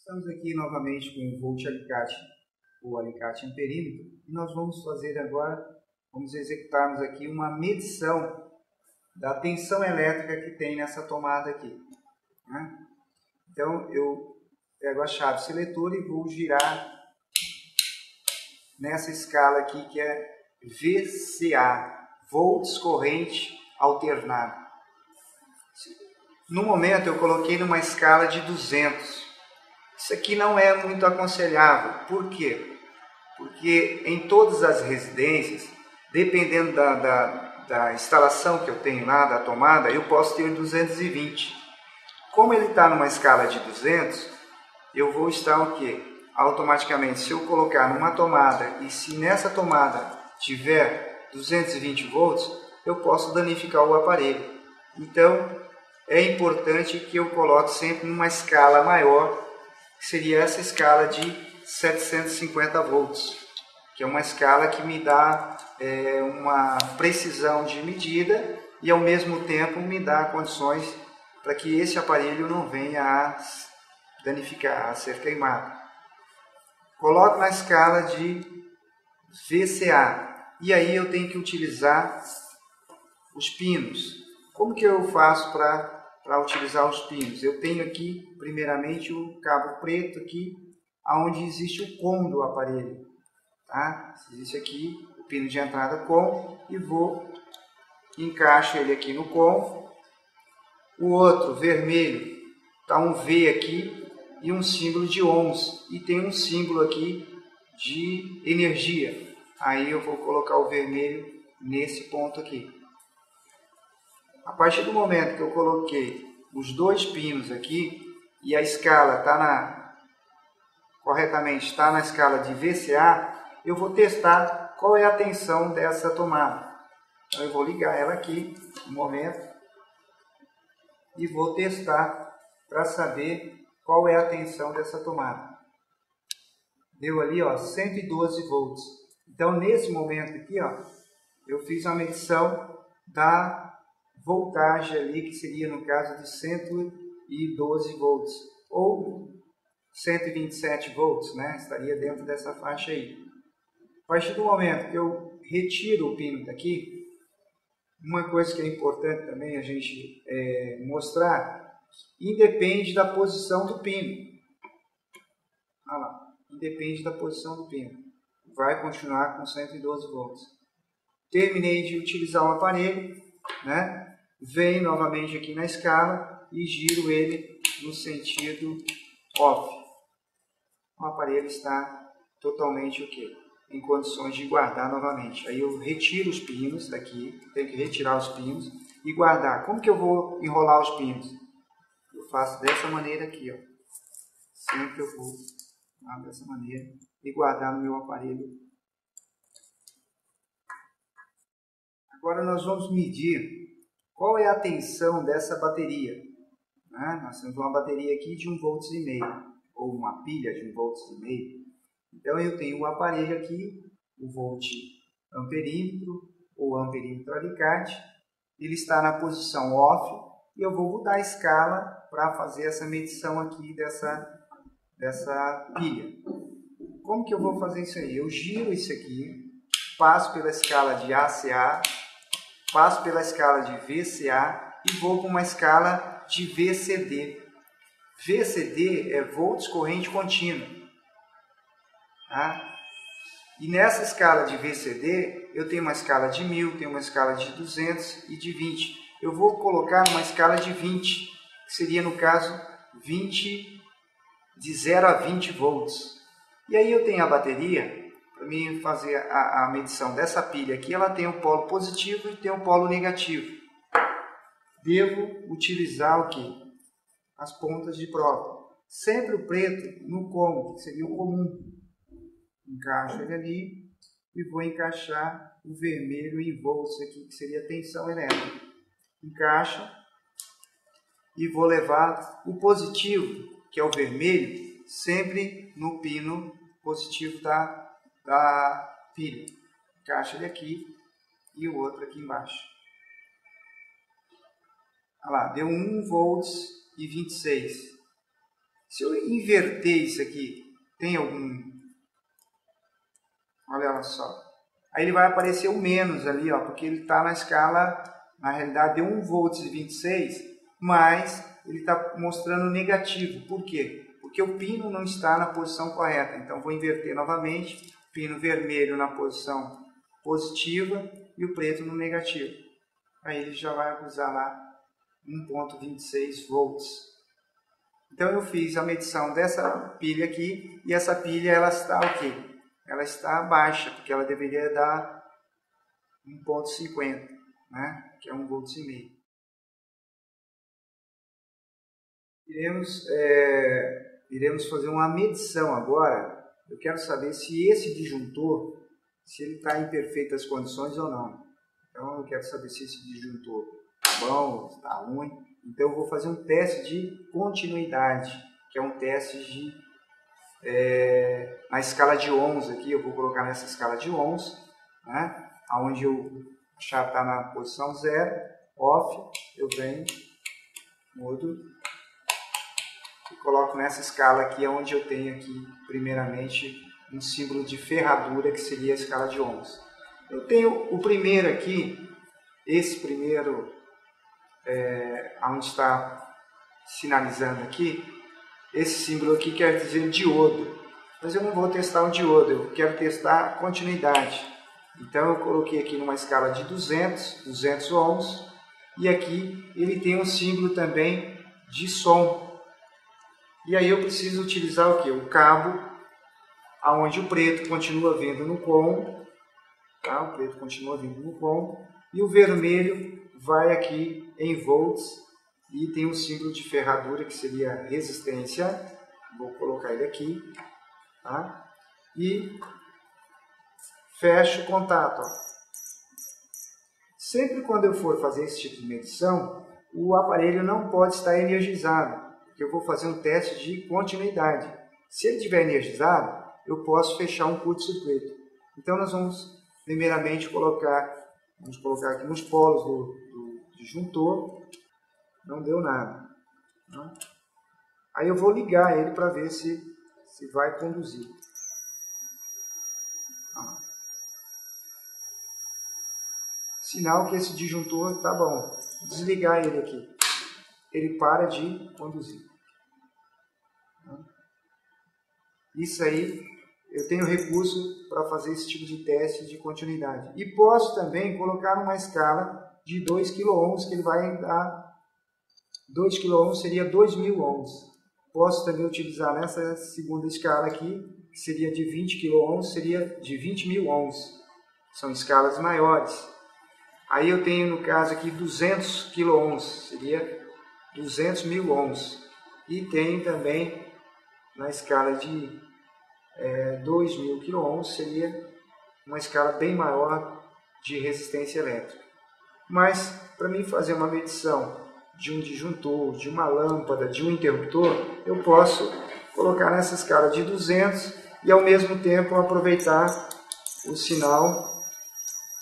Estamos aqui novamente com o volt alicate, ou alicate amperímetro, e nós vamos fazer agora, vamos executarmos aqui uma medição da tensão elétrica que tem nessa tomada aqui, né? Então eu pego a chave seletora e vou girar nessa escala aqui que é VCA, volts corrente alternada. No momento eu coloquei numa escala de 200. Isso aqui não é muito aconselhável. Por quê? Porque em todas as residências, dependendo da instalação que eu tenho lá, da tomada, eu posso ter 220. Como ele está numa escala de 200, eu vou estar o quê? Automaticamente, se eu colocar numa tomada e se nessa tomada tiver 220 volts, eu posso danificar o aparelho. Então, é importante que eu coloque sempre numa escala maior, que seria essa escala de 750 volts, que é uma escala que me dá uma precisão de medida e ao mesmo tempo me dá condições para que esse aparelho não venha a danificar, a ser queimado. Coloco na escala de VCA e aí eu tenho que utilizar os pinos. Como que eu faço para utilizar os pinos? Eu tenho aqui, primeiramente, o cabo preto aqui, onde existe o COM do aparelho. Tá? Existe aqui o pino de entrada COM e encaixo ele aqui no COM. O outro, vermelho, está um V aqui e um símbolo de ohms. E tem um símbolo aqui de energia. Aí eu vou colocar o vermelho nesse ponto aqui. A partir do momento que eu coloquei os dois pinos aqui e a escala corretamente está na escala de VCA, eu vou testar qual é a tensão dessa tomada. Então eu vou ligar ela aqui no momento e vou testar para saber qual é a tensão dessa tomada. Deu ali, ó, 112 volts. Então nesse momento aqui, ó, eu fiz a medição da voltagem ali, que seria no caso de 112 volts ou 127 volts, né? Estaria dentro dessa faixa aí. A partir do momento que eu retiro o pino daqui, uma coisa que é importante também a gente mostrar, independe da posição do pino. Olha lá, independe da posição do pino. Vai continuar com 112 volts. Terminei de utilizar o aparelho, né? Venho novamente aqui na escala e giro ele no sentido off. O aparelho está totalmente o quê? Em condições de guardar novamente. Aí eu retiro os pinos daqui, tenho que retirar os pinos e guardar. Como que eu vou enrolar os pinos? Eu faço dessa maneira aqui, ó. Sempre eu vou dessa maneira e guardar no meu aparelho. Agora nós vamos medir qual é a tensão dessa bateria. Né? Nós temos uma bateria aqui de 1,5 volts, ou uma pilha de 1,5 volts. Então eu tenho um aparelho aqui, o volt amperímetro ou amperímetro alicate. Ele está na posição off e eu vou mudar a escala para fazer essa medição aqui dessa pilha. Como que eu vou fazer isso aí? Eu giro isso aqui, passo pela escala de ACA, passo pela escala de VCA e vou para uma escala de VCD. VCD é volts corrente contínua. Tá? E nessa escala de VCD, eu tenho uma escala de 1000, tenho uma escala de 200 e de 20. Eu vou colocar uma escala de 20, que seria no caso 20, de 0 a 20 volts. E aí eu tenho a bateria. Para mim fazer a medição dessa pilha aqui, ela tem o polo positivo e tem o polo negativo. Devo utilizar o quê? As pontas de prova. Sempre o preto no cômodo, que seria o comum. Encaixo ele ali e vou encaixar o vermelho em volts aqui, que seria a tensão elétrica. Encaixo e vou levar o positivo, que é o vermelho, sempre no pino positivo da pilha. Encaixa ele aqui e o outro aqui embaixo. Olha lá, deu 1 volts e 26. Se eu inverter isso aqui, tem algum... Olha só. Aí ele vai aparecer o menos ali, ó, porque ele está na escala, na realidade, de 1 volts e 26, mas ele está mostrando negativo. Por quê? Porque o pino não está na posição correta. Então, vou inverter novamente, pino vermelho na posição positiva e o preto no negativo. Aí ele já vai usar lá 1.26 volts. Então eu fiz a medição dessa pilha aqui e essa pilha ela está o quê? Ela está baixa, porque ela deveria dar 1.50, né? Que é 1,5 volts. Iremos fazer uma medição agora. Eu quero saber se esse disjuntor, se ele está em perfeitas condições ou não. Então eu quero saber se esse disjuntor está bom, está ruim. Então eu vou fazer um teste de continuidade, que é um teste de na escala de ohms aqui. Eu vou colocar nessa escala de ohms, né? Onde eu já está na posição 0, off, eu venho, mudo e coloco nessa escala aqui, onde eu tenho aqui primeiramente um símbolo de ferradura, que seria a escala de ohms. Eu tenho o primeiro aqui, esse primeiro, onde está sinalizando aqui, esse símbolo aqui quer dizer diodo, mas eu não vou testar um diodo, eu quero testar a continuidade. Então eu coloquei aqui numa escala de 200 ohms, e aqui ele tem um símbolo também de som. E aí eu preciso utilizar o que? O cabo, onde o preto continua vindo no com, tá? O preto continua vindo no com, e o vermelho vai aqui em volts, e tem um símbolo de ferradura, que seria resistência. Vou colocar ele aqui, tá? E fecho o contato. Ó. Sempre quando eu for fazer esse tipo de medição, o aparelho não pode estar energizado, porque eu vou fazer um teste de continuidade. Se ele estiver energizado, eu posso fechar um curto-circuito. Então nós vamos primeiramente colocar aqui nos polos do disjuntor. Não deu nada. Não? Aí eu vou ligar ele para ver se vai conduzir. Sinal que esse disjuntor está bom. Desligar ele aqui. Ele para de conduzir. Isso aí, eu tenho recurso para fazer esse tipo de teste de continuidade. E posso também colocar uma escala de 2 kΩ, que ele vai dar 2 kΩ seria 2.000 ohms. Posso também utilizar nessa segunda escala aqui, que seria de 20 kΩ, seria de 20.000 ohms. São escalas maiores. Aí eu tenho, no caso aqui, 200 kΩ, seria 200.000 ohms. E tenho também, na escala de 2.000 kΩ, seria uma escala bem maior de resistência elétrica. Mas, para mim fazer uma medição de um disjuntor, de uma lâmpada, de um interruptor, eu posso colocar nessa escala de 200 e ao mesmo tempo aproveitar o sinal,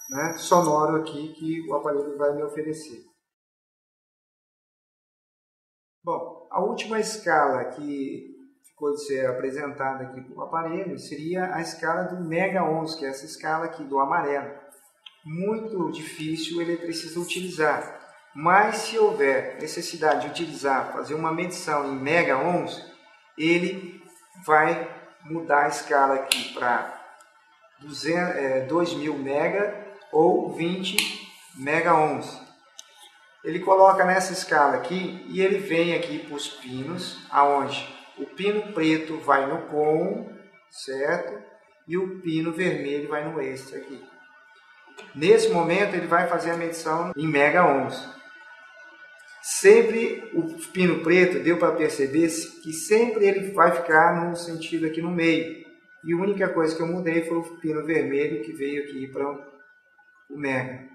né, sonoro aqui que o aparelho vai me oferecer. Bom, a última escala que ficou de ser apresentada aqui para o aparelho seria a escala do mega ohms, que é essa escala aqui do amarelo. Muito difícil o eletricista utilizar. Mas se houver necessidade de utilizar, fazer uma medição em mega ohms, ele vai mudar a escala aqui para 2.000 mega ou 20 mega ohms. Ele coloca nessa escala aqui e ele vem aqui para os pinos, aonde o pino preto vai no com, certo? E o pino vermelho vai no extra aqui. Nesse momento ele vai fazer a medição em mega ohms. Sempre o pino preto, deu para perceber que sempre ele vai ficar no sentido aqui no meio. E a única coisa que eu mudei foi o pino vermelho, que veio aqui para o mega.